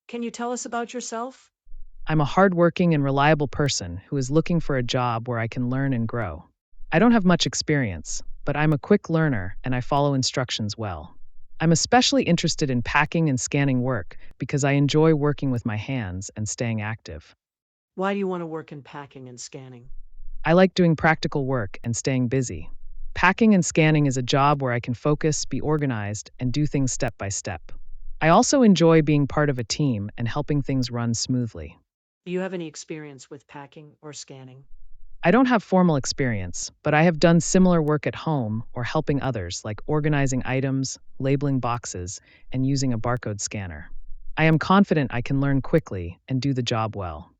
Can you tell us about yourself? I'm a hardworking and reliable person who is looking for a job where I can learn and grow. I don't have much experience, but I'm a quick learner and I follow instructions well. I'm especially interested in packing and scanning work because I enjoy working with my hands and staying active. Why do you want to work in packing and scanning? I like doing practical work and staying busy. Packing and scanning is a job where I can focus, be organized, and do things step by step. I also enjoy being part of a team and helping things run smoothly. Do you have any experience with packing or scanning? I don't have formal experience, but I have done similar work at home or helping others, like organizing items, labeling boxes, and using a barcode scanner. I am confident I can learn quickly and do the job well.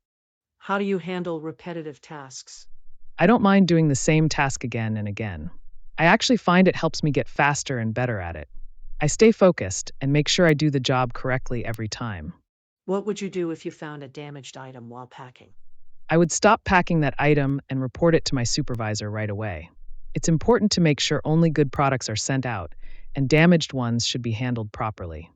How do you handle repetitive tasks? I don't mind doing the same task again and again. I actually find it helps me get faster and better at it. I stay focused and make sure I do the job correctly every time. What would you do if you found a damaged item while packing? I would stop packing that item and report it to my supervisor right away. It's important to make sure only good products are sent out, and damaged ones should be handled properly.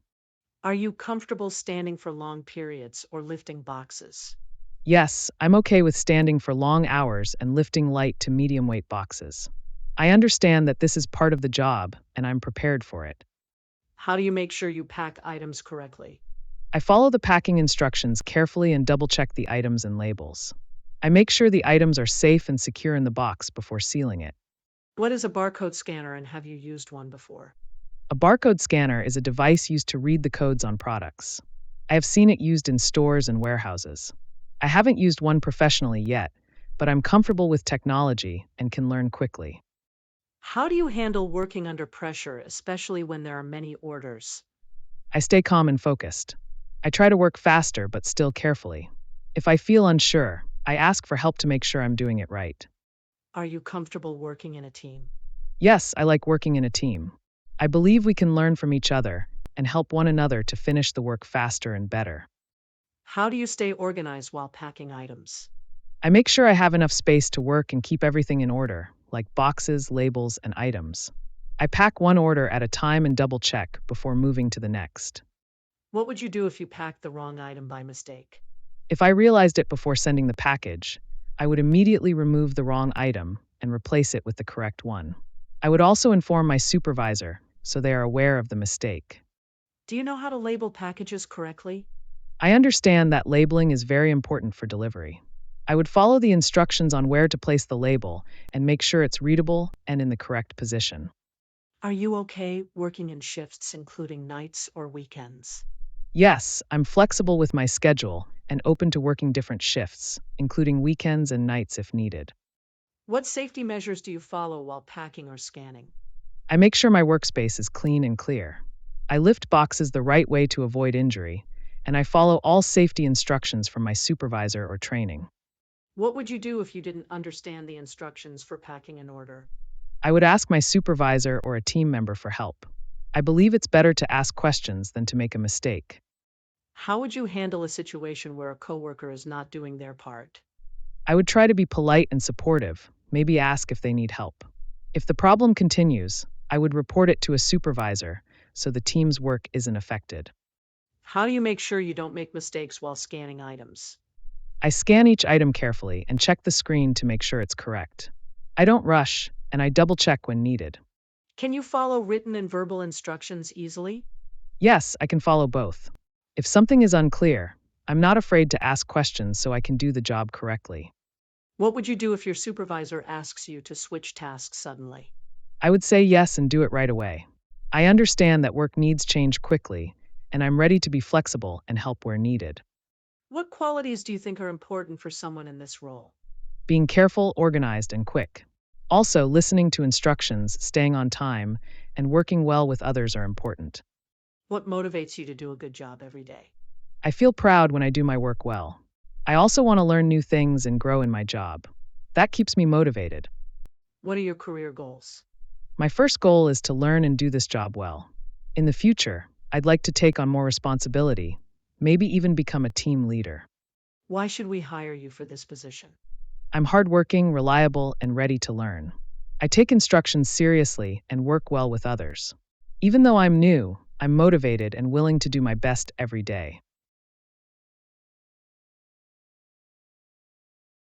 Are you comfortable standing for long periods or lifting boxes? Yes, I'm okay with standing for long hours and lifting light to medium weight boxes. I understand that this is part of the job, and I'm prepared for it. How do you make sure you pack items correctly? I follow the packing instructions carefully and double check the items and labels. I make sure the items are safe and secure in the box before sealing it. What is a barcode scanner and have you used one before? A barcode scanner is a device used to read the codes on products. I have seen it used in stores and warehouses. I haven't used one professionally yet, but I'm comfortable with technology and can learn quickly. How do you handle working under pressure, especially when there are many orders? I stay calm and focused. I try to work faster but still carefully. If I feel unsure, I ask for help to make sure I'm doing it right. Are you comfortable working in a team? Yes, I like working in a team. I believe we can learn from each other and help one another to finish the work faster and better. How do you stay organized while packing items? I make sure I have enough space to work and keep everything in order, like boxes, labels, and items. I pack one order at a time and double check before moving to the next. What would you do if you packed the wrong item by mistake? If I realized it before sending the package, I would immediately remove the wrong item and replace it with the correct one. I would also inform my supervisor so they are aware of the mistake. Do you know how to label packages correctly? I understand that labeling is very important for delivery. I would follow the instructions on where to place the label and make sure it's readable and in the correct position. Are you okay working in shifts, including nights or weekends? Yes, I'm flexible with my schedule and open to working different shifts, including weekends and nights if needed. What safety measures do you follow while packing or scanning? I make sure my workspace is clean and clear. I lift boxes the right way to avoid injury, and I follow all safety instructions from my supervisor or training. What would you do if you didn't understand the instructions for packing an order? I would ask my supervisor or a team member for help. I believe it's better to ask questions than to make a mistake. How would you handle a situation where a coworker is not doing their part? I would try to be polite and supportive, maybe ask if they need help. If the problem continues, I would report it to a supervisor so the team's work isn't affected. How do you make sure you don't make mistakes while scanning items? I scan each item carefully and check the screen to make sure it's correct. I don't rush, and I double check when needed. Can you follow written and verbal instructions easily? Yes, I can follow both. If something is unclear, I'm not afraid to ask questions so I can do the job correctly. What would you do if your supervisor asks you to switch tasks suddenly? I would say yes and do it right away. I understand that work needs change quickly, and I'm ready to be flexible and help where needed. What qualities do you think are important for someone in this role? Being careful, organized, and quick. Also, listening to instructions, staying on time, and working well with others are important. What motivates you to do a good job every day? I feel proud when I do my work well. I also want to learn new things and grow in my job. That keeps me motivated. What are your career goals? My first goal is to learn and do this job well. In the future, I'd like to take on more responsibility, maybe even become a team leader. Why should we hire you for this position? I'm hardworking, reliable, and ready to learn. I take instructions seriously and work well with others. Even though I'm new, I'm motivated and willing to do my best every day.